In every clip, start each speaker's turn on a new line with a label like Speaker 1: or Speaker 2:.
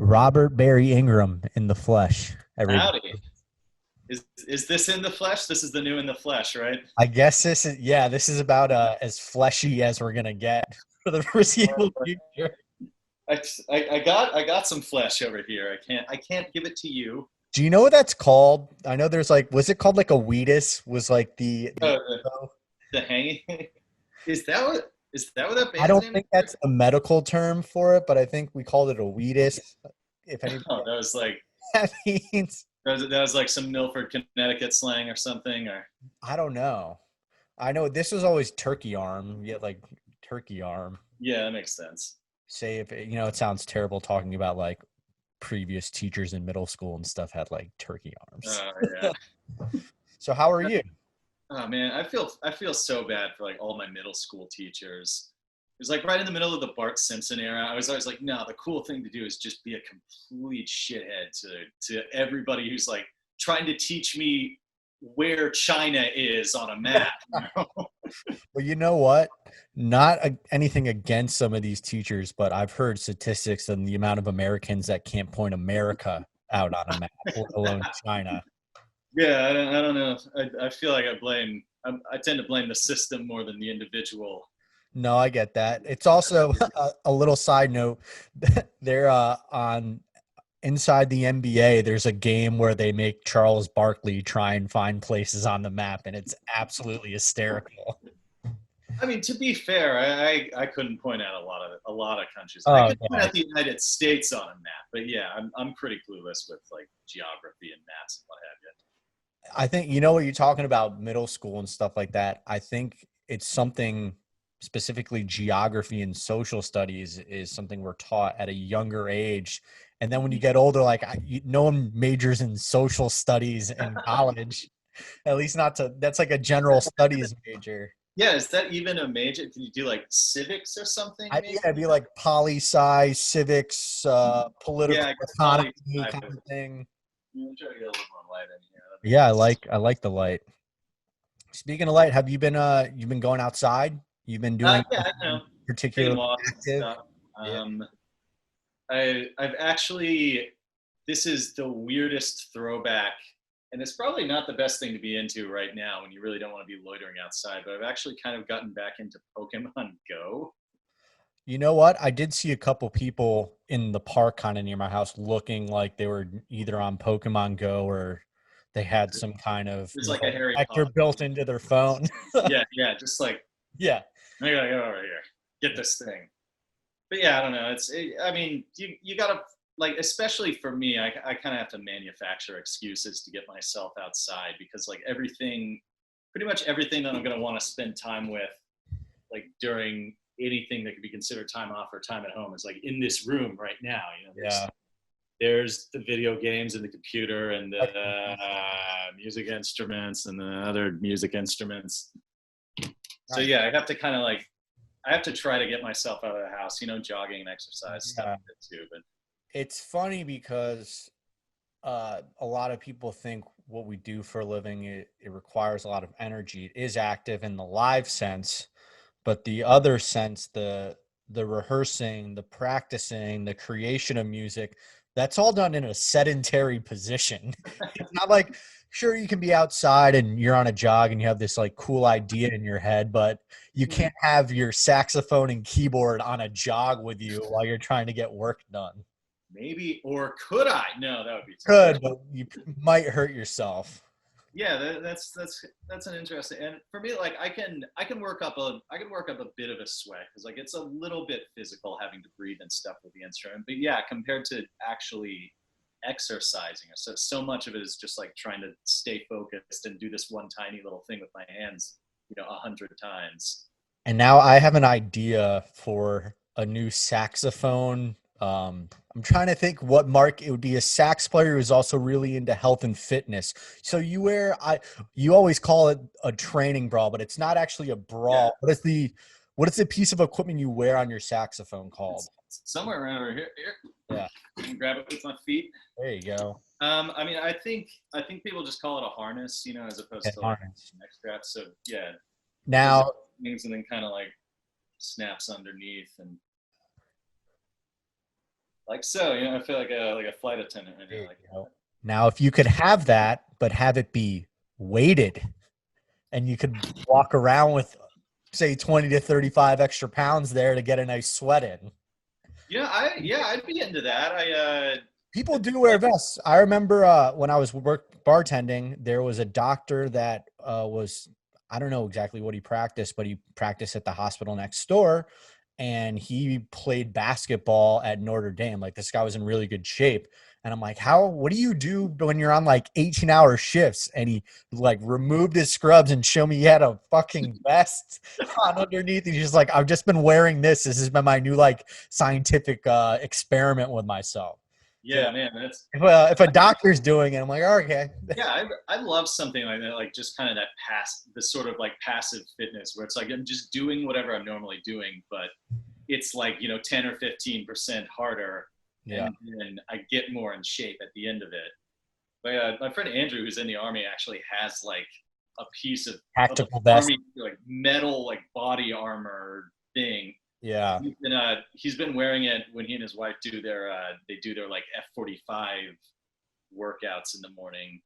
Speaker 1: Robert Barry Ingram in the flesh.
Speaker 2: Howdy. Is this in the flesh? This is the new in the flesh, right?
Speaker 1: I guess this is about as fleshy as we're gonna get for the foreseeable future.
Speaker 2: I got some flesh over here. I can't give it to you.
Speaker 1: Do you know what that's called? I know there's like, was it called like a wheatus? Was like the
Speaker 2: Oh, the hanging. Is that what that
Speaker 1: I
Speaker 2: band's
Speaker 1: don't
Speaker 2: name is?
Speaker 1: think that's a medical term for it, but I think we called it a wheatus. If anybody
Speaker 2: Oh, that was like
Speaker 1: that means,
Speaker 2: that was like some Milford, Connecticut slang or something. Or
Speaker 1: I don't know. I know this was always turkey arm, yet like turkey arm.
Speaker 2: yeah, that makes sense.
Speaker 1: Say if it sounds terrible talking about like previous teachers in middle school and stuff had like turkey arms.
Speaker 2: Oh yeah.
Speaker 1: So how are you?
Speaker 2: Oh man, I feel so bad for like all my middle school teachers. It was like right in the middle of the Bart Simpson era. I was always like, no, the cool thing to do is just be a complete shithead to everybody who's like trying to teach me where China is on a map. You know?
Speaker 1: Well, you know what? Not anything against some of these teachers, but I've heard statistics on the amount of Americans that can't point America out on a map, let alone China.
Speaker 2: Yeah, I don't know. I feel like I tend to blame the system more than the individual.
Speaker 1: No, I get that. It's also a little side note. They're on inside the NBA. There's a game where they make Charles Barkley try and find places on the map, and it's absolutely hysterical.
Speaker 2: I mean, to be fair, I couldn't point out a lot of countries. I
Speaker 1: Oh
Speaker 2: could point
Speaker 1: yeah,
Speaker 2: out the United States on a map, but yeah, I'm pretty clueless with like geography and maps and what have you.
Speaker 1: I think you know what you're talking about middle school and stuff like that. I think it's something specifically geography and social studies is something we're taught at a younger age. And then when you get older, like no one majors in social studies in college, at least not to, that's like a general studies major.
Speaker 2: Yeah, is that even a major? Can you do like civics or something?
Speaker 1: Yeah,
Speaker 2: Maybe.
Speaker 1: it'd be like poli sci, civics,
Speaker 2: Yeah,
Speaker 1: political
Speaker 2: I guess
Speaker 1: economy
Speaker 2: poly.
Speaker 1: kind of thing.
Speaker 2: I'm trying to get a little more light in here. That makes
Speaker 1: Yeah,
Speaker 2: sense.
Speaker 1: I like the light. Speaking of light, have you've been going outside? You've been doing
Speaker 2: Yeah, I
Speaker 1: anything
Speaker 2: know. Taking
Speaker 1: particularly
Speaker 2: walks and
Speaker 1: active?
Speaker 2: stuff.
Speaker 1: Yeah.
Speaker 2: Um, I've actually. This is the weirdest throwback, and it's probably not the best thing to be into right now when you really don't want to be loitering outside. But I've actually kind of gotten back into Pokemon Go.
Speaker 1: You know what? I did see a couple people in the park kind of near my house looking like they were either on Pokemon Go or they had some kind of
Speaker 2: There's like a
Speaker 1: little
Speaker 2: Harry
Speaker 1: actor
Speaker 2: Potter.
Speaker 1: built into their phone.
Speaker 2: Yeah, yeah, just like
Speaker 1: Yeah.
Speaker 2: I gotta go over here, get this thing. But yeah, I don't know. I mean, you gotta like, especially for me, I kind of have to manufacture excuses to get myself outside because like pretty much everything that I'm gonna want to spend time with, like during anything that could be considered time off or time at home, is like in this room right now. You know, there's
Speaker 1: Yeah.
Speaker 2: there's the video games and the computer and the
Speaker 1: Like,
Speaker 2: music instruments and the other music instruments. So
Speaker 1: nice.
Speaker 2: yeah, I have to try to get myself out of the house, jogging and exercise stuff
Speaker 1: Yeah.
Speaker 2: too. But
Speaker 1: It's funny because a lot of people think what we do for a living it requires a lot of energy. It is active in the live sense, but the other sense, the rehearsing, the practicing, the creation of music, that's all done in a sedentary position. It's not like sure you can be outside and you're on a jog and you have this like cool idea in your head, but you can't have your saxophone and keyboard on a jog with you while you're trying to get work done.
Speaker 2: maybe, or could I? No, that would be too much.
Speaker 1: Good, but you might hurt yourself.
Speaker 2: Yeah, that's an interesting. And for me, like I can work up a bit of a sweat because like it's a little bit physical having to breathe and stuff with the instrument. But yeah, compared to actually exercising, so much of it is just like trying to stay focused and do this one tiny little thing with my hands, 100 times.
Speaker 1: And now I have an idea for a new saxophone. I'm trying to think what mark it would be a sax player who's also really into health and fitness. So you always call it a training bra, but it's not actually a
Speaker 2: Yeah,
Speaker 1: bra. What is the piece of equipment you wear on your saxophone called?
Speaker 2: it's somewhere around over here. Here,
Speaker 1: Yeah,
Speaker 2: I can grab it with my feet.
Speaker 1: there you go.
Speaker 2: I mean, I think people just call it a harness, as opposed
Speaker 1: Okay,
Speaker 2: to like
Speaker 1: harness.
Speaker 2: neck straps. So yeah, goes
Speaker 1: Now,
Speaker 2: things and then kind of like snaps underneath and Like so, I feel like a flight attendant right
Speaker 1: There
Speaker 2: now.
Speaker 1: you
Speaker 2: Like,
Speaker 1: go. Now, if you could have that, but have it be weighted, and you could walk around with, say, 20 to 35 extra pounds there to get a nice sweat in.
Speaker 2: I'd be into that.
Speaker 1: People do wear
Speaker 2: Like,
Speaker 1: vests. I remember when I was bartending, there was a doctor that was, I don't know exactly what he practiced, but he practiced at the hospital next door, and he played basketball at Notre Dame. Like, this guy was in really good shape. And I'm like, what do you do when you're on like 18-hour shifts? And he like removed his scrubs and showed me he had a fucking vest on underneath. And he's just like, I've just been wearing this. This has been my new like scientific experiment with myself.
Speaker 2: yeah, man, that's
Speaker 1: If a doctor's doing it, I'm like, oh, okay.
Speaker 2: yeah. I love something like that, like just kind of the sort of like passive fitness where it's like I'm just doing whatever I'm normally doing, but it's like 10 or 15% harder,
Speaker 1: Yeah.
Speaker 2: and then I get more in shape at the end of it. But my friend Andrew, who's in the army, actually has like a piece of
Speaker 1: Tactical vest.
Speaker 2: army like metal like body armor thing.
Speaker 1: Yeah.
Speaker 2: He's been wearing it when he and his wife do their like F-45 workouts in the morning.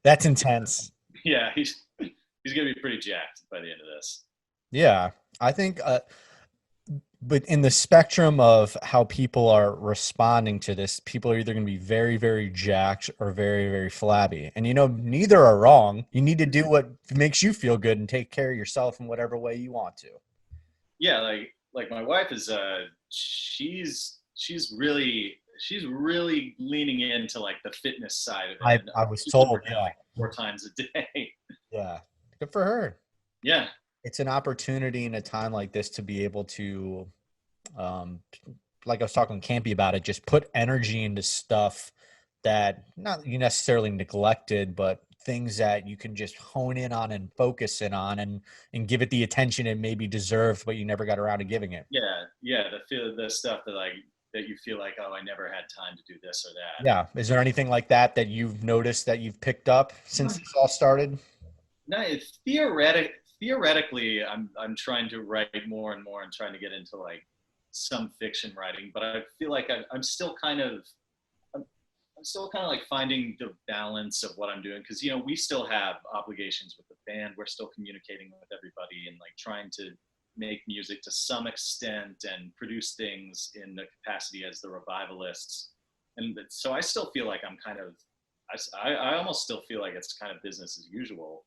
Speaker 1: That's intense.
Speaker 2: Yeah, he's gonna be pretty jacked by the end of this.
Speaker 1: Yeah. I think, but in the spectrum of how people are responding to this, people are either going to be very, very jacked or very, very flabby. And, neither are wrong. You need to do what makes you feel good and take care of yourself in whatever way you want to.
Speaker 2: Yeah, like my wife is she's really leaning into like the fitness side of it, and
Speaker 1: I was
Speaker 2: she's been
Speaker 1: told,
Speaker 2: working out
Speaker 1: yeah.
Speaker 2: like 4 times a day.
Speaker 1: Yeah. Good for her.
Speaker 2: Yeah,
Speaker 1: It's an opportunity in a time like this to be able to, um, like I was talking campy about it, just put energy into stuff that not you necessarily neglected, but things that you can just hone in on and focus in on and give it the attention it maybe deserved, but you never got around to giving it.
Speaker 2: yeah. The stuff that you feel like, oh, I never had time to do this or
Speaker 1: Yeah. Is there anything like that you've noticed that you've picked up since
Speaker 2: that.
Speaker 1: this all started?
Speaker 2: No, theoretically, I'm trying to write more and more and trying to get into like some fiction writing, but I feel like I'm still kind of I'm, I'm still kind of like finding the balance of what I'm doing because we still have obligations with the band. We're still communicating with everybody and like trying to make music to some extent and produce things in the capacity as the Revivalists. And so I still feel like I'm kind of I almost still feel like it's kind of business as usual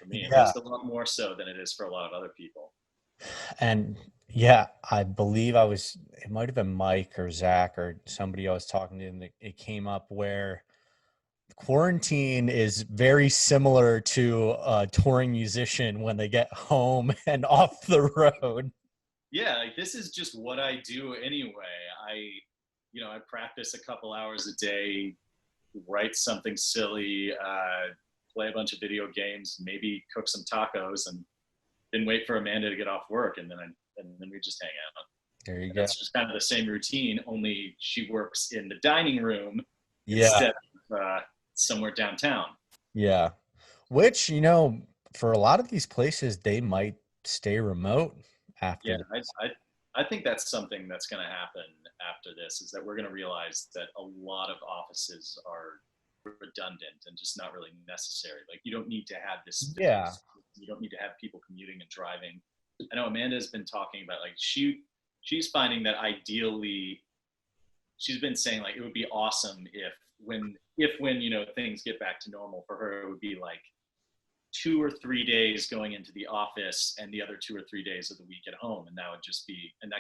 Speaker 2: for me, at
Speaker 1: Yeah.
Speaker 2: least a lot more so than it is for a lot of other people.
Speaker 1: And yeah, I believe it might have been Mike or Zach or somebody I was talking to, and it came up where quarantine is very similar to a touring musician when they get home and off the road.
Speaker 2: Yeah, like this is just what I do anyway. I practice a couple hours a day, write something silly, play a bunch of video games, maybe cook some tacos, and then wait for Amanda to get off work, and then we just hang out.
Speaker 1: There you
Speaker 2: And
Speaker 1: go.
Speaker 2: that's just kind of the same routine, only she works in the dining room
Speaker 1: Yeah.
Speaker 2: instead of somewhere downtown.
Speaker 1: Yeah. Which, for a lot of these places, they might stay remote after
Speaker 2: Yeah,
Speaker 1: this.
Speaker 2: I think that's something that's going to happen after this is that we're going to realize that a lot of offices are redundant and just not really necessary. Like you don't need to have this
Speaker 1: Yeah.
Speaker 2: space. You don't need to have people commuting and driving. I know Amanda's been talking about like she's finding that ideally she's been saying like it would be awesome if when things get back to normal for her it would be like 2 or 3 days going into the office and the other 2 or 3 days of the week at home, and that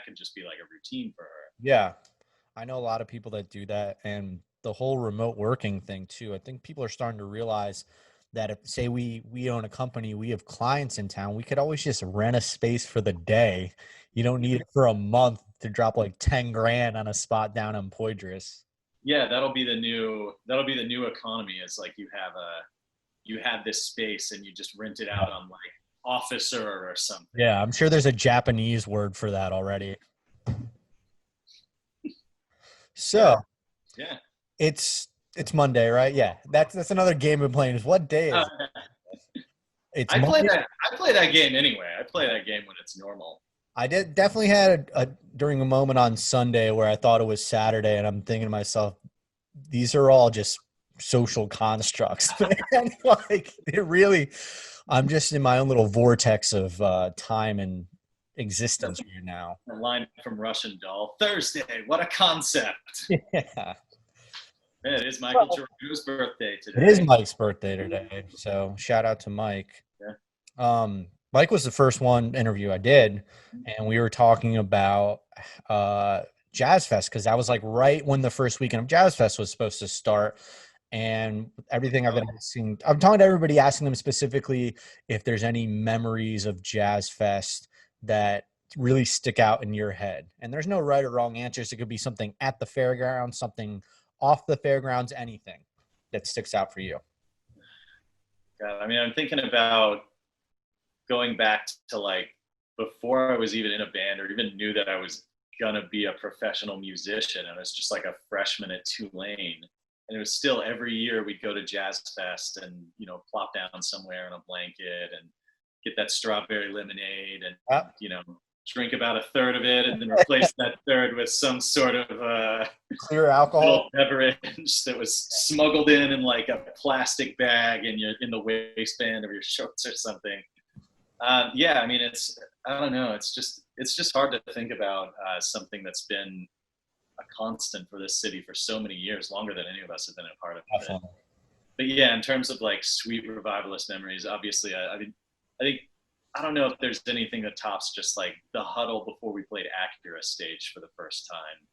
Speaker 2: could just be like a routine for her.
Speaker 1: Yeah. I know a lot of people that do that, and the whole remote working thing too. I think people are starting to realize that if say we own a company, we have clients in town, we could always just rent a space for the day. You don't need it for a month to drop like 10 grand on a spot down in Poydras.
Speaker 2: Yeah, that'll be the new economy. Is like you have this space and you just rent it out on like Officer or something.
Speaker 1: Yeah, I'm sure there's a Japanese word for that already.
Speaker 2: Yeah,
Speaker 1: So
Speaker 2: yeah.
Speaker 1: it's Monday, right? Yeah. That's another game we're playing is what day
Speaker 2: Uh,
Speaker 1: is it? It's
Speaker 2: I play
Speaker 1: Monday.
Speaker 2: that. I play that game anyway. I play that game when it's normal.
Speaker 1: I did definitely had during a moment on Sunday where I thought it was Saturday, and I'm thinking to myself, these are all just social constructs, man. Like it really, I'm just in my own little vortex of time and existence right now.
Speaker 2: A line from Russian Doll. Thursday, what a concept.
Speaker 1: Yeah.
Speaker 2: It is Michael
Speaker 1: Well,
Speaker 2: Giorgio's birthday
Speaker 1: it is
Speaker 2: today.
Speaker 1: Mike's birthday today, so shout out to Mike.
Speaker 2: Yeah.
Speaker 1: Mike was the first one interview I did, and we were talking about uh, Jazz Fest because that was like right when the first weekend of Jazz Fest was supposed to start. And everything I've been asking, I'm talking to everybody, asking them specifically if there's any memories of Jazz Fest that really stick out in your head. And there's no right or wrong answers. It could be something at the fairgrounds, something off the fairgrounds, anything that sticks out for you.
Speaker 2: God, I mean, I'm thinking about going back to like before I was even in a band or even knew that I was gonna be a professional musician. I was just like a freshman at Tulane. And it was still every year we'd go to Jazz Fest and, plop down somewhere in a blanket and get that strawberry lemonade and,
Speaker 1: Uh,
Speaker 2: drink about a third of it and then replace that third with some sort of
Speaker 1: Clear alcohol.
Speaker 2: little beverage that was smuggled in like a plastic bag in the waistband of your shorts or something. Yeah, I mean, I don't know. It's just hard to think about something that's been a constant for this city for so many years, longer than any of us have been a part of it.
Speaker 1: Definitely.
Speaker 2: But yeah, in terms of like sweet revivalist memories, obviously, I think I don't know if there's anything that tops just like the huddle before we played Acura stage for the first time.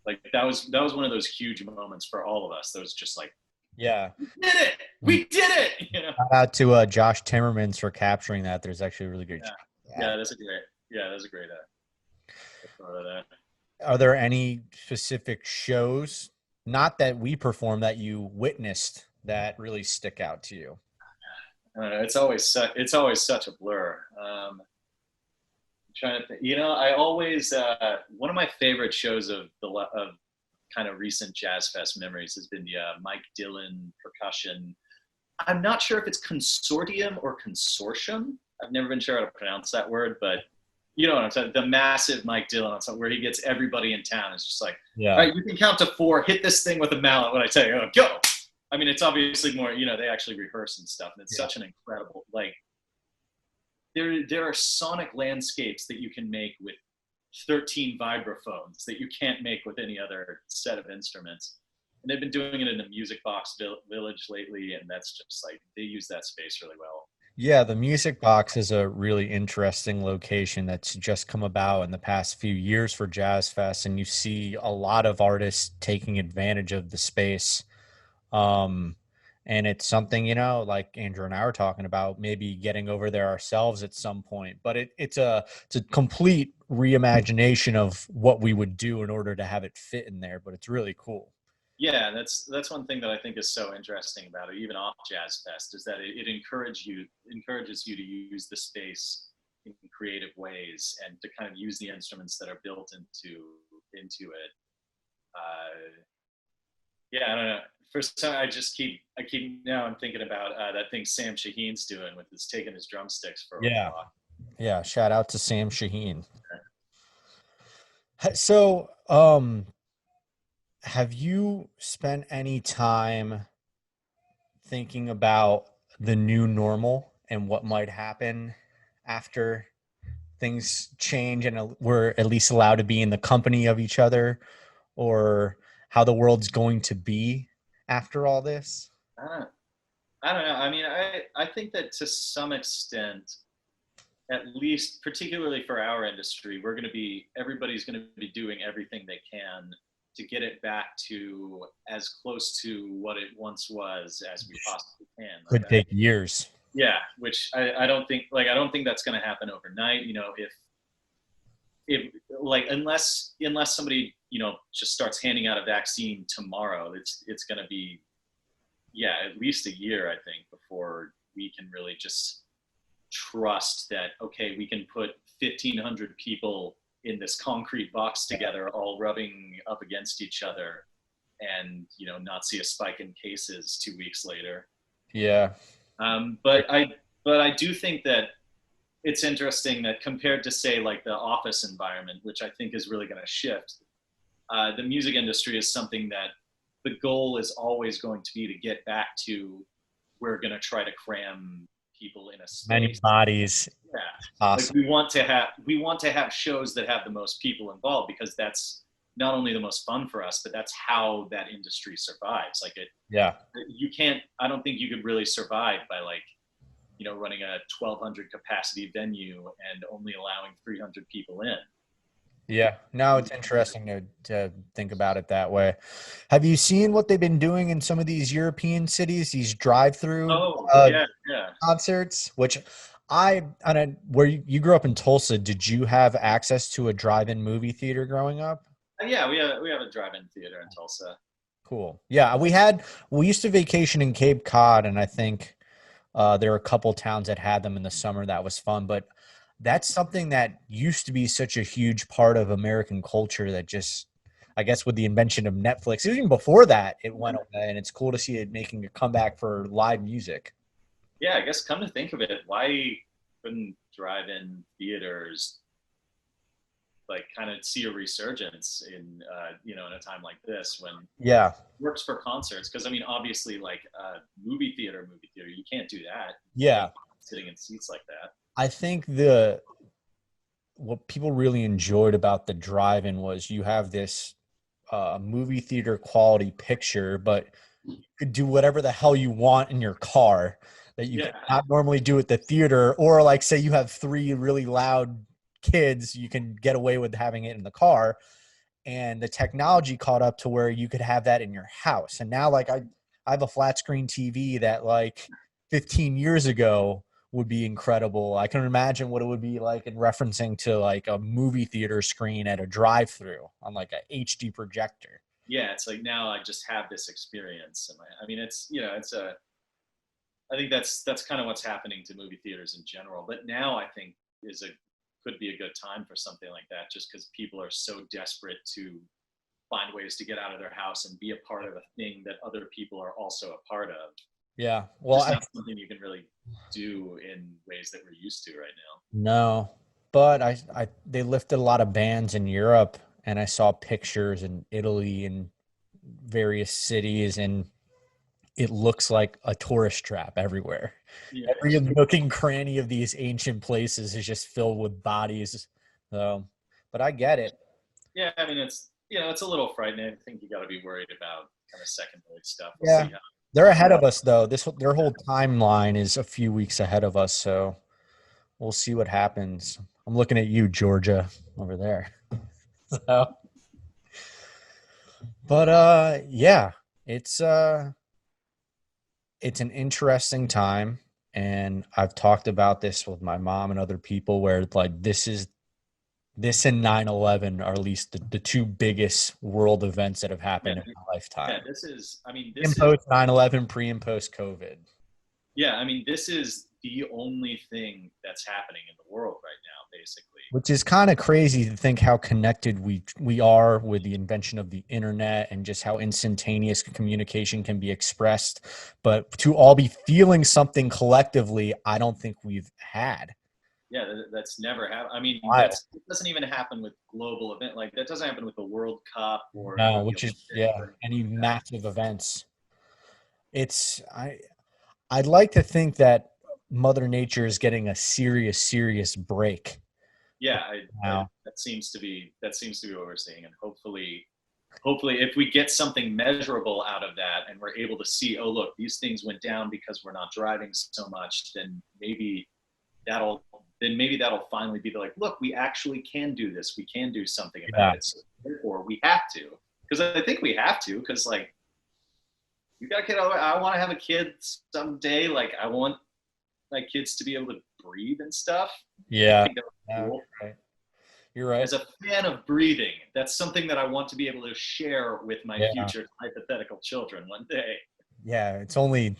Speaker 2: Like that was one of those huge moments for all of us. That was just like,
Speaker 1: Yeah.
Speaker 2: we did it, we did it.
Speaker 1: Shout out to Josh Timmermans for capturing that. There's actually a really good.
Speaker 2: Yeah,
Speaker 1: Yeah.
Speaker 2: that's a great part of that.
Speaker 1: Are there any specific shows, not that we perform, that you witnessed that really stick out to you?
Speaker 2: I don't know. It's always such a blur. I'm trying to think. I always one of my favorite shows of kind of recent Jazz Fest memories has been the Mike Dillon percussion. I'm not sure if it's consortium or consortium. I've never been sure how to pronounce that word, but you know what I'm saying. The massive Mike Dillon where he gets everybody in town. It's just like,
Speaker 1: Yeah.
Speaker 2: all right, you can count to 4, hit this thing with a mallet when I tell you, go. I mean, it's obviously more, they actually rehearse and stuff. And it's such an incredible, like, there are sonic landscapes that you can make with 13 vibraphones that you can't make with any other set of instruments. And they've been doing it in the Music Box Village lately, and that's just like they use that space really well.
Speaker 1: Yeah, the Music Box is a really interesting location that's just come about in the past few years for Jazz Fest, and you see a lot of artists taking advantage of the space. Um, and it's something, like Andrew and I were talking about, maybe getting over there ourselves at some point. But it's a complete reimagination of what we would do in order to have it fit in there. But it's really cool.
Speaker 2: Yeah, that's one thing that I think is so interesting about it, even off Jazz Fest, is that it encourages you to use the space in creative ways and to kind of use the instruments that are built into it. Yeah, I don't know. First time I keep now I'm thinking about that thing Sam Shaheen's doing with his taking his drumsticks for a
Speaker 1: Yeah.
Speaker 2: walk.
Speaker 1: Yeah. Shout out to Sam Shaheen. So, have you spent any time thinking about the new normal and what might happen after things change and we're at least allowed to be in the company of each other, or how the world's going to be after all this?
Speaker 2: I don't, I don't know. I mean, I think that to some extent, at least particularly for our industry, everybody's going to be doing everything they can to get it back to as close to what it once was as we possibly can.
Speaker 1: Could take years.
Speaker 2: Yeah, which I don't think that's going to happen overnight. If like unless somebody just starts handing out a vaccine tomorrow, it's going to be at least a year, I think, before we can really just trust that, okay, we can put 1,500 people in this concrete box together, all rubbing up against each other, and not see a spike in cases 2 weeks later.
Speaker 1: Yeah.
Speaker 2: But I do think that it's interesting that compared to say like the office environment, which I think is really going to shift, the music industry is something that the goal is always going to be to get back to. We're going to try to cram people in a
Speaker 1: Many
Speaker 2: space.
Speaker 1: bodies.
Speaker 2: Yeah, like
Speaker 1: Awesome.
Speaker 2: we want to have shows that have the most people involved because that's not only the most fun for us, but that's how that industry survives. Like
Speaker 1: Yeah.
Speaker 2: you can't. I don't think you could really survive by like running a 1,200 capacity venue and only allowing 300 people in.
Speaker 1: Yeah. No, it's interesting to think about it that way. Have you seen what they've been doing in some of these European cities, these drive-through
Speaker 2: Oh
Speaker 1: uh,
Speaker 2: yeah, yeah.
Speaker 1: concerts? Which I don't, where you grew up in Tulsa, did you have access to a drive-in movie theater growing up?
Speaker 2: Yeah, we have a drive-in theater in Tulsa.
Speaker 1: Cool. Yeah, we used to vacation in Cape Cod, and I think there are a couple towns that had them in the summer. That was fun, but that's something that used to be such a huge part of American culture that just, I guess, with the invention of Netflix, even before that, it went away, and it's cool to see it making a comeback for live music.
Speaker 2: Yeah, I guess come to think of it, why couldn't drive-in theaters like kind of see a resurgence in in a time like this when it
Speaker 1: Yeah,
Speaker 2: works for concerts? Because I mean, obviously, like movie theater, you can't do that. You can't
Speaker 1: yeah.
Speaker 2: be sitting in seats like that.
Speaker 1: I think the what people really enjoyed about the drive-in was you have this movie theater quality picture, but you could do whatever the hell you want in your car that you
Speaker 2: Yeah,
Speaker 1: could not normally do at the theater. Or like say you have three really loud kids, you can get away with having it in the car. And the technology caught up to where you could have that in your house. And now like I have a flat screen TV that like 15 years ago would be incredible. I can imagine what it would be like in referencing to like a movie theater screen at a drive-through on like a HD projector.
Speaker 2: yeah. It's like now I just have this experience, and I mean, it's a. I think that's kind of what's happening to movie theaters in general. But now I think is a could be a good time for something like that, just because people are so desperate to find ways to get out of their house and be a part of a thing that other people are also a part of.
Speaker 1: Yeah. Well,
Speaker 2: Just
Speaker 1: I
Speaker 2: not something you can really do in ways that we're used to right now.
Speaker 1: no, but I they lifted a lot of bans in Europe, and I saw pictures in Italy and various cities, and it looks like a tourist trap everywhere.
Speaker 2: Yeah,
Speaker 1: Every nook and cranny of these ancient places is just filled with bodies. So, but I get it.
Speaker 2: yeah. I mean, it's a little frightening. I think you got to be worried about kind of secondary stuff. We'll
Speaker 1: Yeah.
Speaker 2: see how
Speaker 1: They're
Speaker 2: time.
Speaker 1: ahead of us though. Their whole timeline is a few weeks ahead of us, so we'll see what happens. I'm looking at you, Georgia, over there. So, but yeah, it's uh it's an interesting time, and I've talked about this with my mom and other people where like this and 9/11 are at least the two biggest world events that have
Speaker 2: Yeah,
Speaker 1: happened in my
Speaker 2: yeah.
Speaker 1: lifetime.
Speaker 2: This is. I mean,
Speaker 1: Pre and
Speaker 2: this is.
Speaker 1: post 9/11, pre and post COVID.
Speaker 2: Yeah, I mean, this is the only thing that's happening in the world right now, basically.
Speaker 1: Which is kind of crazy to think how connected we are with the invention of the internet and just how instantaneous communication can be expressed. But to all be feeling something collectively, I don't think we've had.
Speaker 2: Yeah, that's never happened. I mean,
Speaker 1: Wild.
Speaker 2: it doesn't even happen with global event like that doesn't happen with the World Cup or
Speaker 1: No,
Speaker 2: the
Speaker 1: which is
Speaker 2: Olympics
Speaker 1: yeah,
Speaker 2: or anything
Speaker 1: any
Speaker 2: like that.
Speaker 1: massive events. It's I'd like to think that Mother Nature is getting a serious break
Speaker 2: Yeah,
Speaker 1: now.
Speaker 2: that seems to be what we're seeing, and hopefully, if we get something measurable out of that, and we're able to see, oh look, these things went down because we're not driving so much, that'll then maybe that'll finally be like, look, we actually can do this. We can do something about
Speaker 1: Yeah,
Speaker 2: it. So therefore, we have to, because I think we have to, because like you got a kid. I want to have a kid someday. Like I want my kids to be able to breathe and stuff. I
Speaker 1: yeah,
Speaker 2: think that would be
Speaker 1: yeah,
Speaker 2: cool.
Speaker 1: right. You're right.
Speaker 2: As a fan of breathing, that's something that I want to be able to share with my
Speaker 1: Yeah,
Speaker 2: future hypothetical children one day.
Speaker 1: yeah. It's only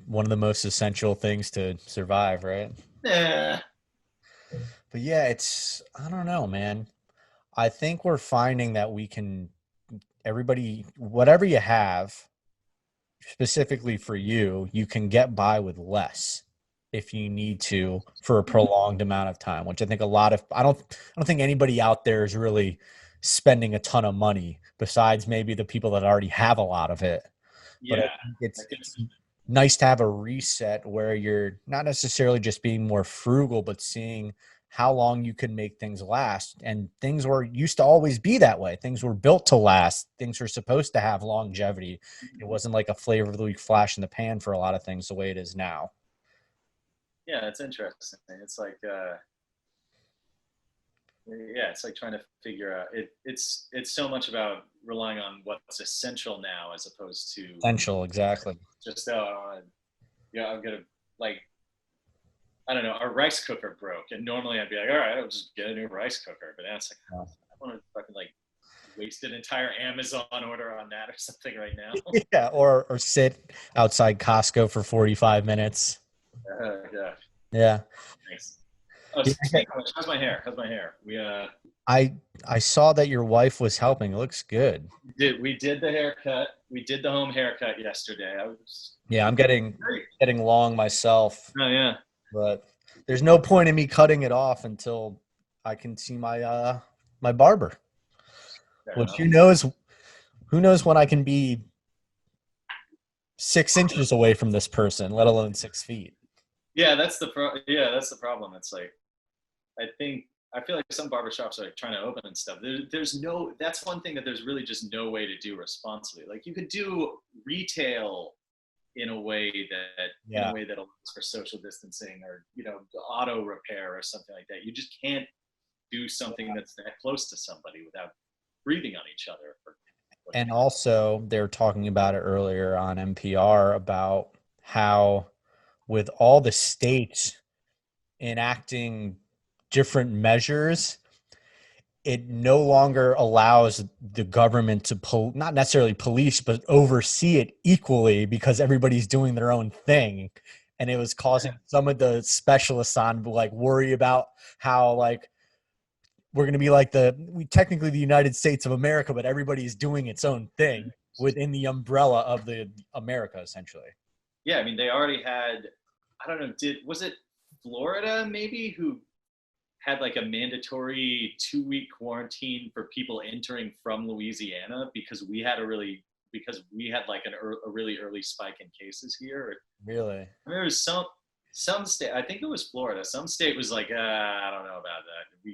Speaker 1: one of the most essential things to survive, right?
Speaker 2: Nah.
Speaker 1: But yeah, I don't know, man. I think we're finding that we can, everybody, whatever you have, specifically for you, you can get by with less if you need to for a prolonged amount of time, which I think a lot of I don't think anybody out there is really spending a ton of money besides maybe the people that already have a lot of it. But I
Speaker 2: Yeah,
Speaker 1: think
Speaker 2: I think
Speaker 1: it's nice to have a reset where you're not necessarily just being more frugal, but seeing how long you can make things last. And things were used to always be that way. Things were built to last. Things were supposed to have longevity. It wasn't like a flavor of the week flash in the pan for a lot of things the way it is now.
Speaker 2: yeah, it's interesting. It's like yeah, it's like trying to figure out it's so much about relying on what's essential now as opposed to
Speaker 1: Essential, exactly.
Speaker 2: just yeah, I'm gonna like I don't know, our rice cooker broke, and normally I'd be like, all right, I'll just get a new rice cooker, but now it's like
Speaker 1: Yeah.
Speaker 2: I want to fucking like waste an entire Amazon order on that or something right now.
Speaker 1: Yeah, or sit outside Costco for 45 minutes.
Speaker 2: Yeah,
Speaker 1: Yeah.
Speaker 2: thanks. Oh,
Speaker 1: Yeah.
Speaker 2: speaking of which, how's my hair? How's my hair?
Speaker 1: I I saw that your wife was helping. It looks good.
Speaker 2: We did the haircut. We did the home haircut yesterday. I was
Speaker 1: Yeah, I'm
Speaker 2: it
Speaker 1: getting
Speaker 2: great.
Speaker 1: getting long myself,
Speaker 2: Oh yeah.
Speaker 1: but there's no point in me cutting it off until I can see my barber.
Speaker 2: Fair
Speaker 1: Which
Speaker 2: enough.
Speaker 1: who knows when I can be 6 inches away from this person, let alone 6 feet.
Speaker 2: Yeah, that's the problem. It's like I think I feel like some barbershops are like trying to open and stuff. There's no that's one thing that there's really just no way to do responsibly. Like you could do retail in a
Speaker 1: Yeah.
Speaker 2: way that allows for social distancing or auto repair or something like that. You just can't do something that's that close to somebody without breathing on each other for
Speaker 1: And
Speaker 2: 20 minutes.
Speaker 1: also, they were talking about it earlier on NPR about how, with all the states enacting different measures, it no longer allows the government to not necessarily police, but oversee it equally because everybody's doing their own thing. And it was causing some of the specialists on to like worry about how like we're going to be like we technically the United States of America, but everybody's doing its own thing within the umbrella of the America, essentially.
Speaker 2: Yeah, I mean they already had. I don't know. Was it Florida maybe who had like a mandatory 2-week quarantine for people entering from Louisiana because we had like a really early spike in cases here.
Speaker 1: Really?
Speaker 2: I mean, there was some state. I think it was Florida. Some state was like, I don't know about that.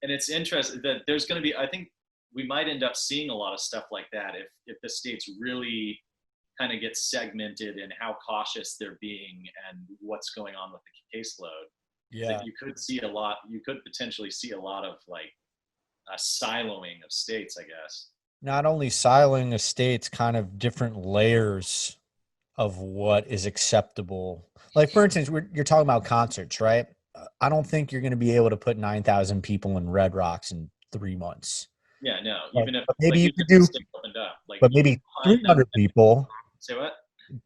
Speaker 2: And it's interesting that there's going to be. I think we might end up seeing a lot of stuff like that if the states really kind of get segmented in how cautious they're being and what's going on with the caseload.
Speaker 1: Yeah.
Speaker 2: That you could potentially see a lot of like a siloing of states, I guess.
Speaker 1: Not only siloing of states, kind of different layers of what is acceptable. Like, for instance, you're talking about concerts, right? I don't think you're going to be able to put 9,000 people in Red Rocks in 3 months.
Speaker 2: Yeah, no,
Speaker 1: But,
Speaker 2: even if
Speaker 1: but maybe
Speaker 2: like
Speaker 1: you
Speaker 2: even
Speaker 1: could
Speaker 2: if the
Speaker 1: do,
Speaker 2: state opened up, like
Speaker 1: but
Speaker 2: you
Speaker 1: maybe
Speaker 2: find them.
Speaker 1: 300 people.
Speaker 2: Say what?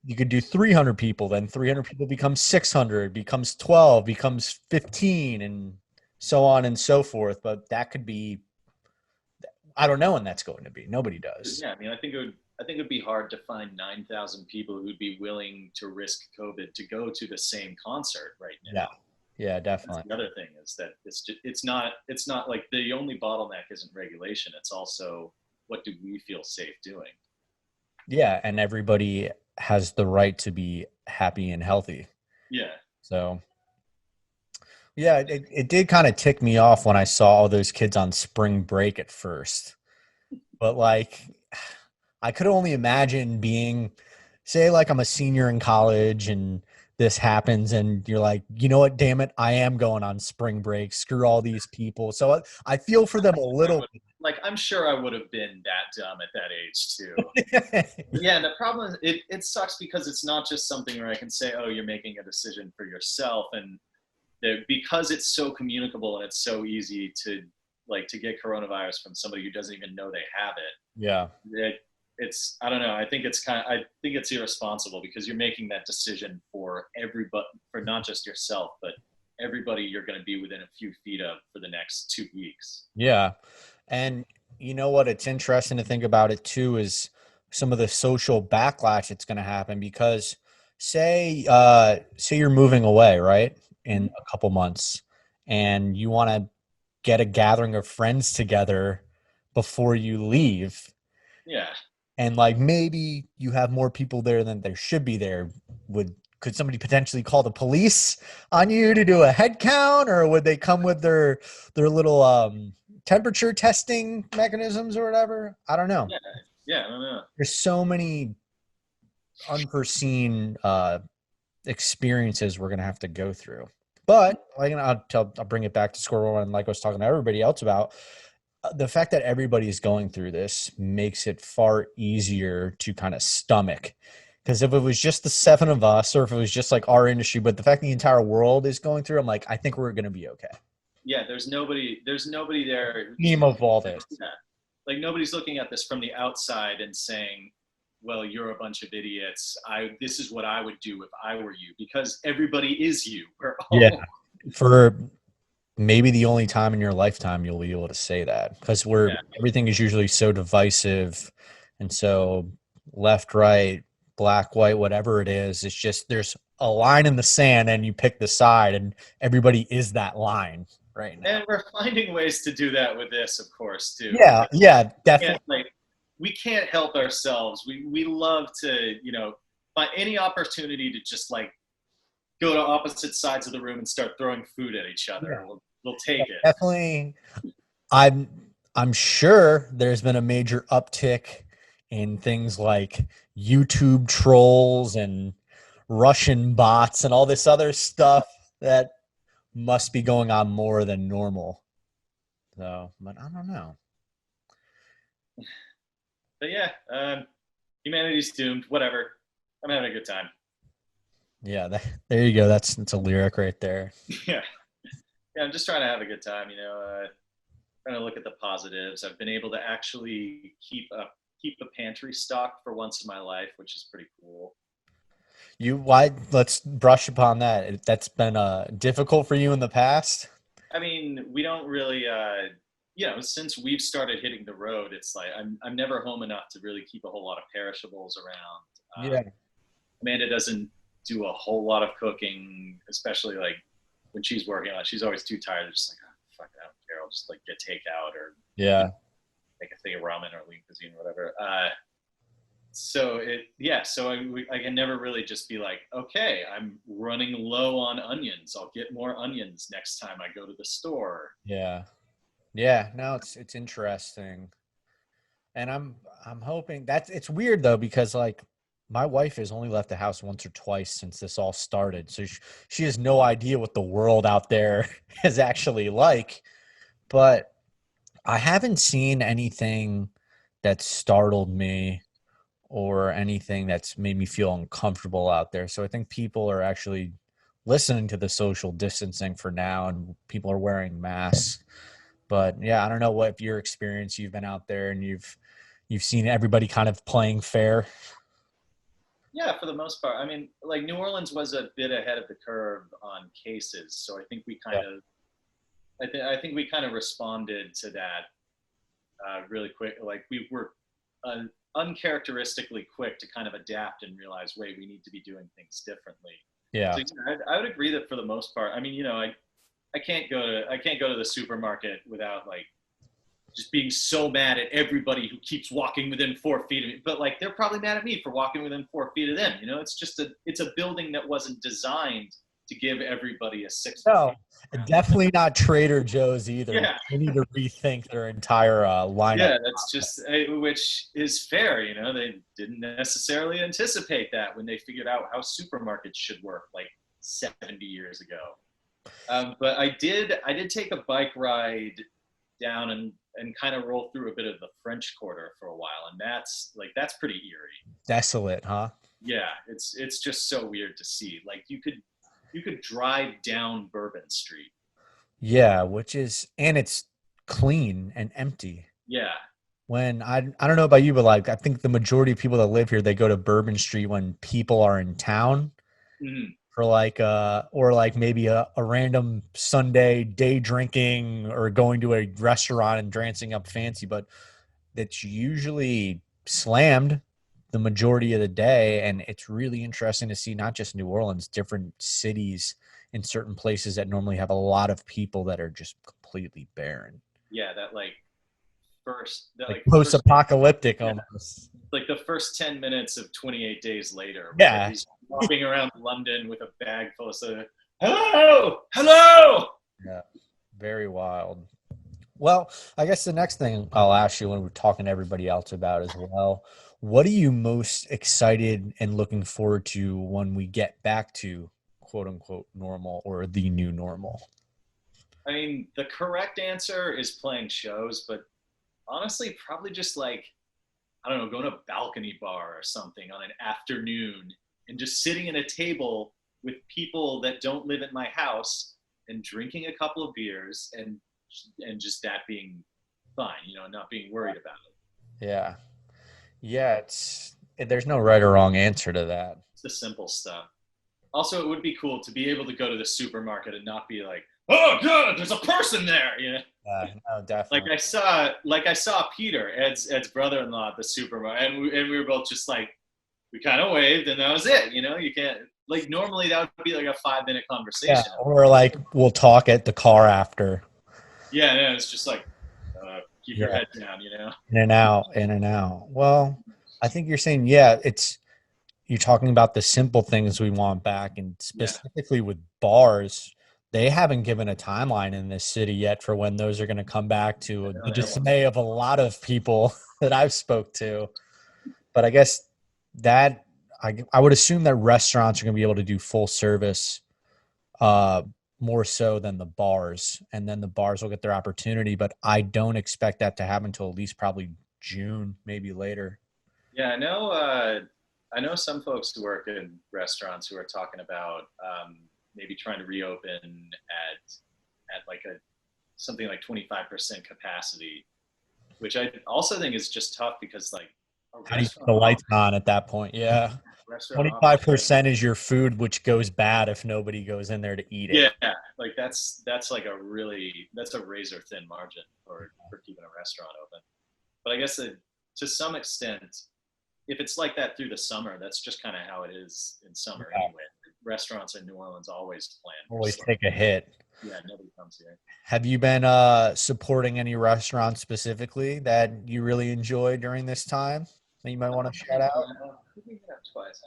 Speaker 1: You could do 300 people, then 300 people becomes 600, becomes 12, becomes 15, and so on and so forth. But that could be, I don't know when that's going to be. Nobody does.
Speaker 2: Yeah, I mean, I think it would be hard to find 9,000 people who'd be willing to risk COVID to go to the same concert right
Speaker 1: Yeah.
Speaker 2: now.
Speaker 1: Yeah,
Speaker 2: That's
Speaker 1: definitely.
Speaker 2: the other thing is that it's not like the only bottleneck isn't regulation. It's also what do we feel safe doing?
Speaker 1: Yeah. And everybody has the right to be happy and healthy.
Speaker 2: Yeah,
Speaker 1: So, yeah, it did kind of tick me off when I saw all those kids on spring break at first. But like, I could only imagine being, say, like I'm a senior in college and this happens, and you're like, you know what, damn it, I am going on spring break. Screw all these people. So I feel for them a little
Speaker 2: like I'm sure I would have been that dumb at that age too.
Speaker 1: bit.
Speaker 2: Yeah, the problem is it sucks because it's not just something where I can say, oh, you're making a decision for yourself, and because it's so communicable and it's so easy to get coronavirus from somebody who doesn't even know they have
Speaker 1: Yeah.
Speaker 2: it's I don't know. I think it's irresponsible because you're making that decision for everybody, for not just yourself, but everybody you're going to be within a few feet of for the next 2 weeks.
Speaker 1: Yeah. And you know what? It's interesting to think about it too is some of the social backlash that's going to happen because say you're moving away, right? In
Speaker 2: Mhm.
Speaker 1: a couple months, and you want to get a gathering of friends together before you leave,
Speaker 2: Yeah.
Speaker 1: and like maybe you have more people there than there should be there. Could somebody potentially call the police on you to do a head count, or would they come with their little temperature testing mechanisms or whatever? I don't know.
Speaker 2: Yeah. Yeah. I don't know.
Speaker 1: There's so many unforeseen experiences we're gonna have to go through. But like, I'll bring it back to square one, like I was talking to everybody else about. The fact that everybody is going through this makes it far easier to kind of stomach. Because if it was just the seven of us, or if it was just like our industry, but the fact the entire world is going through, I'm like, I think we're gonna be okay.
Speaker 2: Yeah. There's nobody there who's
Speaker 1: Theme of all this.
Speaker 2: yeah. Like nobody's looking at this from the outside and saying, well, you're a bunch of idiots. This is what I would do if I were you, because everybody is you. We're
Speaker 1: Yeah.
Speaker 2: all
Speaker 1: For maybe the only time in your lifetime you'll be able to say that, because we're
Speaker 2: yeah.
Speaker 1: everything is usually so divisive and so left, right, black, white, whatever it is. It's just there's a line in the sand and you pick the side, and everybody is that line right now.
Speaker 2: And we're finding ways to do that with this, of course, too,
Speaker 1: Yeah,
Speaker 2: because
Speaker 1: yeah,
Speaker 2: can't
Speaker 1: definitely.
Speaker 2: like we can't help ourselves. We love to, find any opportunity to just like go to opposite sides of the room and start throwing food at each other.
Speaker 1: Yeah,
Speaker 2: We'll take it.
Speaker 1: definitely. I'm I'm sure there's been a major uptick in things like YouTube trolls and Russian bots and all this other stuff that must be going on more than normal. So, but I don't know.
Speaker 2: But yeah, humanity's doomed. Whatever. I'm having a good time.
Speaker 1: Yeah, there you go. That's a lyric right there.
Speaker 2: Yeah, yeah. I'm just trying to have a good time. Trying to look at the positives. I've been able to actually keep a pantry stocked for once in my life, which is pretty cool.
Speaker 1: Let's brush upon that. That's been difficult for you in the past.
Speaker 2: I mean, we don't really, since we've started hitting the road, it's like I'm never home enough to really keep a whole lot of perishables around.
Speaker 1: Yeah.
Speaker 2: Amanda doesn't do a whole lot of cooking, especially like when she's working on it. She's always too tired. Just like, oh, fuck it, I don't care. I'll just like get takeout or
Speaker 1: Yeah.
Speaker 2: make a thing of ramen or lean cuisine or whatever. So I can never really just be like, okay, I'm running low on onions. I'll get more onions next time I go to the store.
Speaker 1: Yeah. Yeah. No, it's interesting. And I'm hoping that's it's weird though, because like my wife has only left the house once or twice since this all started. So she has no idea what the world out there is actually like. But I haven't seen anything that startled me or anything that's made me feel uncomfortable out there. So I think people are actually listening to the social distancing for now, and people are wearing masks. But yeah, I don't know what your experience, you've been out there and you've seen everybody kind of playing fair.
Speaker 2: Yeah, for the most part. I mean, like New Orleans was a bit ahead of the curve on cases, so I think we
Speaker 1: Yeah.
Speaker 2: kind of, I think we kind of responded to that really quick. Like we were uh, uncharacteristically quick to kind of adapt and realize, wait, we need to be doing things differently. So
Speaker 1: Yeah.
Speaker 2: yeah, I would agree that for the most part. I mean, I can't go to the supermarket without like just being so mad at everybody who keeps walking within 4 feet of me. But like they're probably mad at me for walking within 4 feet of them. It's a building that wasn't designed to give everybody a 6 foot.
Speaker 1: No, definitely not Trader Joe's either.
Speaker 2: Yeah,
Speaker 1: They need to rethink their entire lineup.
Speaker 2: yeah, that's just which is fair. They didn't necessarily anticipate that when they figured out how supermarkets should work like 70 years ago. But I did take a bike ride down and kind of roll through a bit of the French Quarter for a while, and that's pretty eerie.
Speaker 1: Desolate, huh?
Speaker 2: Yeah, it's just so weird to see. Like you could drive down Bourbon Street.
Speaker 1: Yeah, which is and it's clean and empty.
Speaker 2: Yeah,
Speaker 1: When I don't know about you, but like I think the majority of people that live here, they go to Bourbon Street when people are in town
Speaker 2: mm,
Speaker 1: for like or like maybe a random Sunday day drinking or going to a restaurant and dressing up fancy, but that's usually slammed the majority of the day. And it's really interesting to see not just New Orleans, different cities in certain places that normally have a lot of people that are just completely barren.
Speaker 2: Yeah, that like
Speaker 1: Like
Speaker 2: first
Speaker 1: post-apocalyptic
Speaker 2: yeah,
Speaker 1: almost.
Speaker 2: like the first 10 minutes of 28 Days Later, where
Speaker 1: Yeah.
Speaker 2: he's walking around London with a bag full of stuff. Hello, hello.
Speaker 1: Yeah. Very wild. Well, I guess the next thing I'll ask you when we're talking to everybody else about as well, what are you most excited and looking forward to when we get back to quote unquote normal or the new normal?
Speaker 2: I mean, the correct answer is playing shows, but honestly, probably just like, I don't know, going to a balcony bar or something on an afternoon and just sitting at a table with people that don't live at my house and drinking a couple of beers and just that being fine, not being worried about it.
Speaker 1: Yeah. Yeah, there's no right or wrong answer to that.
Speaker 2: It's the simple stuff. Also, it would be cool to be able to go to the supermarket and not be like, "Oh God, there's a person there."
Speaker 1: No,
Speaker 2: Like
Speaker 1: definitely.
Speaker 2: I saw Peter, Ed's brother-in-law at the supermarket, and we were both just like, we kind of waved, and that was it. You can't, like, normally that would be like a 5-minute
Speaker 1: Yeah.
Speaker 2: conversation.
Speaker 1: Or like we'll talk at the car after.
Speaker 2: Yeah, no, it's just like, keep your
Speaker 1: Yeah.
Speaker 2: head down.
Speaker 1: In and out, in and out. Well, I think you're saying, yeah, you're talking about the simple things we want back, and
Speaker 2: Yeah,
Speaker 1: specifically with bars, they haven't given a timeline in this city yet for when those are going to come back, to the dismay of a lot of people that I've spoke to. But I guess that I would assume that restaurants are going to be able to do full service uh, more so than the bars, and then the bars will get their opportunity. But I don't expect that to happen until at least probably June, maybe later.
Speaker 2: yeah. I know some folks who work in restaurants who are talking about maybe trying to reopen at like a something like 25% capacity, which I also think is just tough because like a
Speaker 1: How do you put the lights on at that point? Yeah.
Speaker 2: restaurant operator.
Speaker 1: 25% is your food, which goes bad if nobody goes in there to eat it.
Speaker 2: Yeah, like that's like that's a razor thin margin for keeping a restaurant open. But I guess to some extent, if it's like that through the summer, that's just kind of how it is in summer
Speaker 1: Yeah.
Speaker 2: anyway. Restaurants in New Orleans always plan for
Speaker 1: Always
Speaker 2: slow.
Speaker 1: take a hit.
Speaker 2: Yeah, nobody comes here.
Speaker 1: Have you been supporting any restaurants specifically that you really enjoy during this time that you might want to shout out?
Speaker 2: Who did we hit up twice?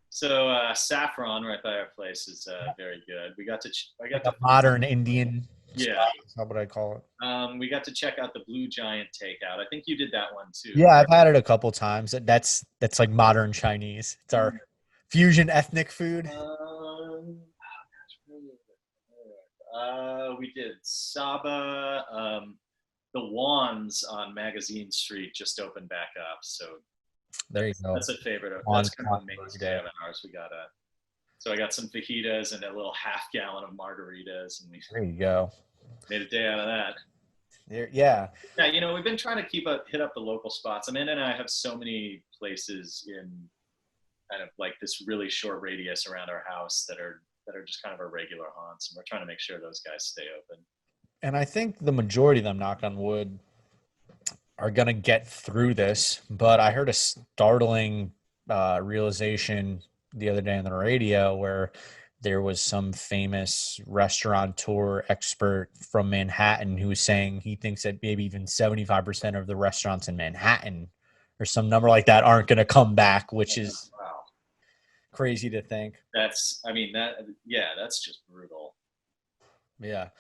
Speaker 2: So Saffron right by our place is very good. I got
Speaker 1: Like a
Speaker 2: to
Speaker 1: modern Indian
Speaker 2: yeah.
Speaker 1: spot. That's not what I call it.
Speaker 2: We got to check out the Blue Giant takeout. I think you did that one too,
Speaker 1: Yeah,
Speaker 2: right?
Speaker 1: I've had it a couple times. That's like modern Chinese. It's our fusion ethnic food.
Speaker 2: We did Saba. The Wands on Magazine Street just opened back up, so
Speaker 1: There you go.
Speaker 2: that's a favorite.
Speaker 1: Juan's
Speaker 2: That's kind of a
Speaker 1: every
Speaker 2: mainstay
Speaker 1: day.
Speaker 2: of ours. So I got some fajitas and a little half gallon of margaritas, and we
Speaker 1: There you go.
Speaker 2: made a day out of that.
Speaker 1: Yeah.
Speaker 2: Yeah, we've been trying to hit up the local spots. Amanda and I have so many places in kind of like this really short radius around our house that are just kind of our regular haunts, and we're trying to make sure those guys stay open.
Speaker 1: And I think the majority of them, knock on wood, are going to get through this. But I heard a startling realization the other day on the radio where there was some famous restaurateur expert from Manhattan who was saying he thinks that maybe even 75% of the restaurants in Manhattan or some number like that aren't going to come back, which is
Speaker 2: Wow.
Speaker 1: crazy to think.
Speaker 2: That's just brutal.
Speaker 1: Yeah.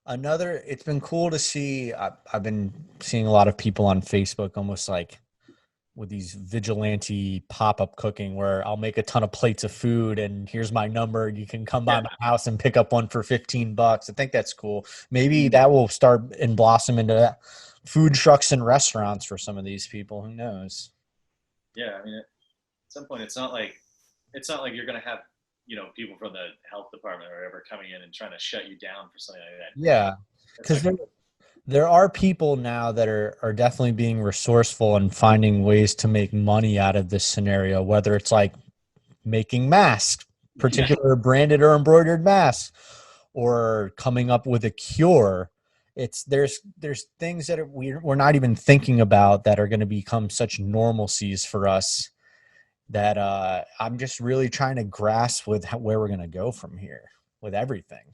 Speaker 1: It's been cool to see. I've been seeing a lot of people on Facebook almost like with these vigilante pop-up cooking where I'll make a ton of plates of food and here's my number. You can come by
Speaker 2: Yeah.
Speaker 1: my house and pick up one for $15. I think that's cool. Maybe that will start and blossom into food trucks and restaurants for some of these people. Who knows?
Speaker 2: Yeah, I mean, at some point, it's not like you're gonna have people from the health department or whatever coming in and trying to shut you down for something like that.
Speaker 1: Yeah.
Speaker 2: It's like,
Speaker 1: Because there are people now that are definitely being resourceful and finding ways to make money out of this scenario, whether it's like making masks, particular branded or embroidered masks, or coming up with a cure. there's things that we're not even thinking about that are going to become such normalcies for us that I'm just really trying to grasp with where we're going to go from here with everything.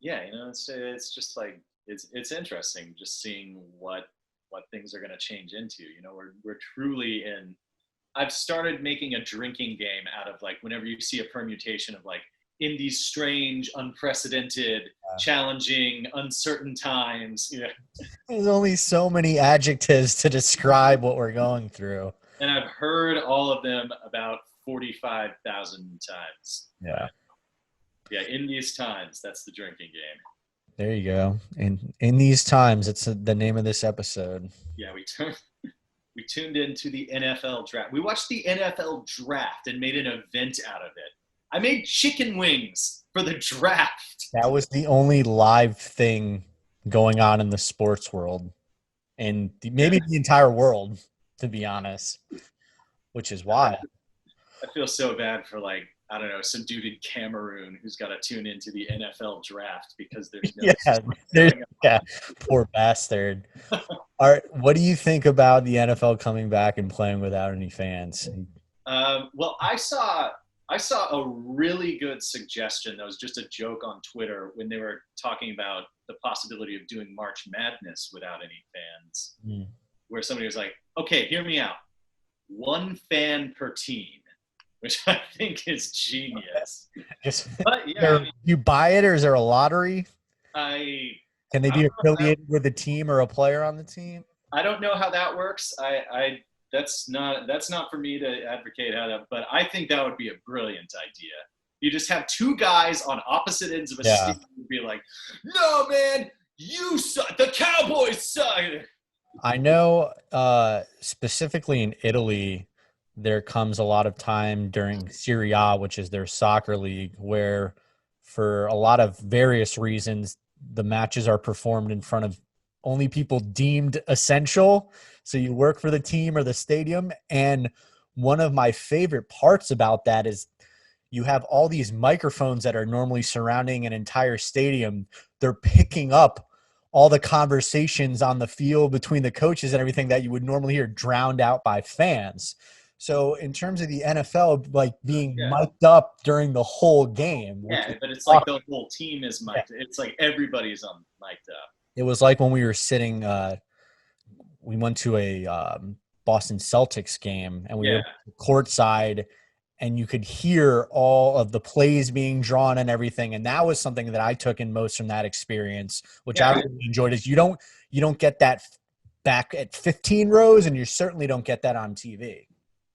Speaker 2: Yeah, it's just like it's interesting just seeing what things are going to change into. We're truly in. I've started making a drinking game out of like whenever you see a permutation of like in these strange, unprecedented, challenging, uncertain times.
Speaker 1: There's only so many adjectives to describe what we're going through.
Speaker 2: And I've heard all of them about 45,000 times.
Speaker 1: Yeah.
Speaker 2: Yeah, in these times, that's the drinking game.
Speaker 1: There you go. And in these times, it's the name of this episode.
Speaker 2: Yeah, we tuned into the NFL draft. We watched the NFL draft and made an event out of it. I made chicken wings for the draft.
Speaker 1: That was the only live thing going on in the sports world and maybe the entire world, to be honest, which is wild.
Speaker 2: I feel so bad for like, I don't know, some dude in Cameroon who's got to tune into the NFL draft because there's no
Speaker 1: poor bastard. All right, what do you think about the NFL coming back and playing without any fans?
Speaker 2: Well, I saw a really good suggestion that was just a joke on Twitter when they were talking about the possibility of doing March Madness without any fans, where somebody was like, okay, hear me out. 1 fan per team, which I think is genius.
Speaker 1: But yeah, you buy it, or is there a lottery? Can they be affiliated with a team or a player on the team?
Speaker 2: I don't know how that works. That's not for me to advocate how that, but I think that would be a brilliant idea. You just have 2 guys on opposite ends of a stadium and be like, no man, you suck. The Cowboys suck.
Speaker 1: I know specifically in Italy, there comes a lot of time during Serie A, which is their soccer league, where for a lot of various reasons, the matches are performed in front of only people deemed essential. So you work for the team or the stadium. And one of my favorite parts about that is you have all these microphones that are normally surrounding an entire stadium. They're picking up all the conversations on the field between the coaches and everything that you would normally hear drowned out by fans. So in terms of the NFL, like being mic'd up during the whole game.
Speaker 2: Yeah, but it's like the whole team is mic'd. Yeah. It's like everybody's on mic'd up.
Speaker 1: It was like when we were sitting, we went to a Boston Celtics game, and we were courtside, and you could hear all of the plays being drawn and everything. And that was something that I took in most from that experience, which I really enjoyed. Is you don't get that back at 15 rows, and you certainly don't get that on TV.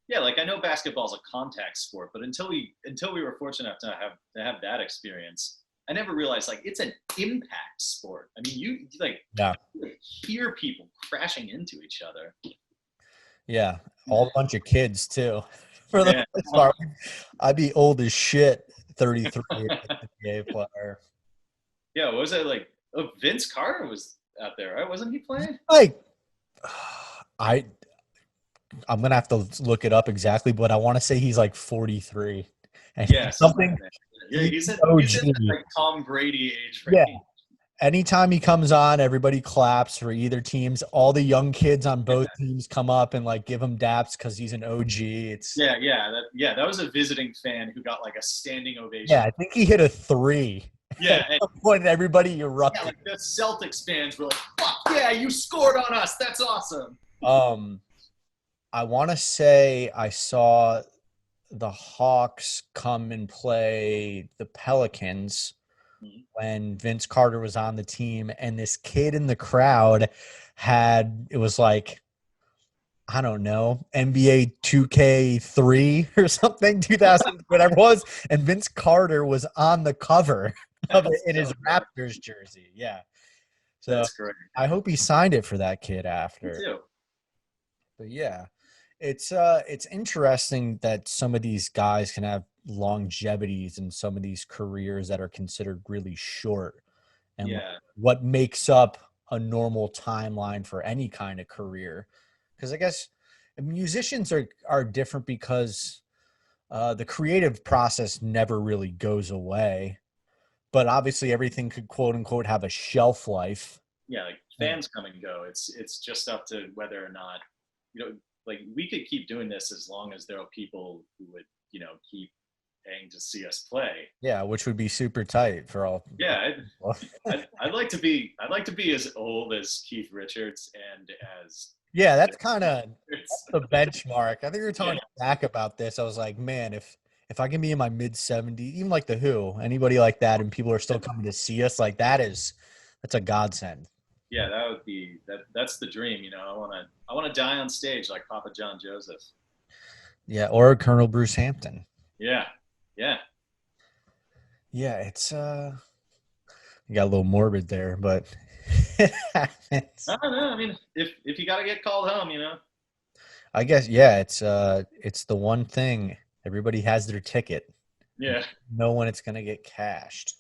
Speaker 2: Yeah, like I know basketball's a contact sport, but until we were fortunate enough to have that experience, I never realized like it's an impact sport. I mean, you hear people crashing into each other.
Speaker 1: Yeah, all a bunch of kids too. For the most part, I'd be old as shit, 33, NBA player.
Speaker 2: Yeah, what was it like? Oh, Vince Carter was out there, right? Wasn't he playing?
Speaker 1: Like, I'm gonna have to look it up exactly, but I want to say he's like 43. And
Speaker 2: something. Yeah, he's in like Tom Brady age range.
Speaker 1: Yeah. Anytime he comes on, everybody claps for either teams. All the young kids on both teams come up and like give him daps because he's an OG.
Speaker 2: That was a visiting fan who got like a standing ovation.
Speaker 1: Yeah, I think he hit a 3.
Speaker 2: Yeah,
Speaker 1: at some point everybody erupted.
Speaker 2: Yeah, like the Celtics fans were like, "Fuck yeah, you scored on us! That's awesome."
Speaker 1: I want to say I saw the Hawks come and play the Pelicans when Vince Carter was on the team, and this kid in the crowd it was like, I don't know, NBA 2K3 or something, 2000, whatever it was, and Vince Carter was on the cover of it in his Raptors jersey. Yeah. So
Speaker 2: that's great.
Speaker 1: I hope he signed it for that kid after.
Speaker 2: Me too.
Speaker 1: But yeah. It's interesting that some of these guys can have longevities in some of these careers that are considered really short, and what makes up a normal timeline for any kind of career. Because I guess musicians are different because the creative process never really goes away. but obviously everything could quote unquote have a shelf life.
Speaker 2: Yeah, like fans come and go. It's just up to whether or not, you know, like we could keep doing this as long as there are people who would, keep paying to see us play.
Speaker 1: Yeah, which would be super tight for all.
Speaker 2: Yeah, I'd like to be as old as Keith Richards and as
Speaker 1: Yeah, that's kind of
Speaker 2: it's,
Speaker 1: the benchmark. I think we were
Speaker 2: yeah,
Speaker 1: talking to Zach about this. I was like, man, if I can be in my mid 70s, even like the Who, anybody like that, and people are still coming to see us, like that's a godsend.
Speaker 2: yeah, that would be that's the dream. I want to die on stage like Papa John Joseph.
Speaker 1: Yeah, or Colonel Bruce Hampton.
Speaker 2: Yeah, yeah.
Speaker 1: Yeah, it's you got a little morbid there, but it
Speaker 2: I
Speaker 1: happens.
Speaker 2: don't know. I mean, if you got to get called home,
Speaker 1: I guess yeah, it's the one thing everybody has their ticket.
Speaker 2: yeah.
Speaker 1: Know when it's gonna get cashed.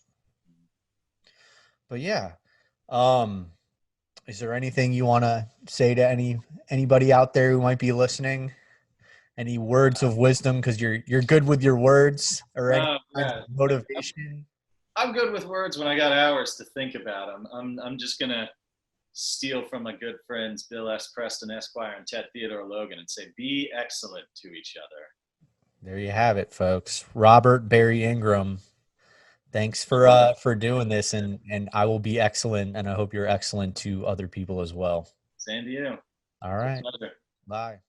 Speaker 1: But yeah, um, is there anything you want to say to anybody out there who might be listening? Any words of wisdom because you're good with your words or any
Speaker 2: No,
Speaker 1: kinds
Speaker 2: yeah.
Speaker 1: of motivation?
Speaker 2: I'm good with words when I got hours to think about them. I'm just gonna steal from my good friends Bill S. Preston Esquire and Ted Theodore Logan and say, "Be excellent to each other."
Speaker 1: There you have it, folks. Robert Barry Ingram. Thanks for doing this, and I will be excellent, and I hope you're excellent to other people as well.
Speaker 2: Same to you.
Speaker 1: All
Speaker 2: It's
Speaker 1: right.
Speaker 2: a pleasure.
Speaker 1: Bye.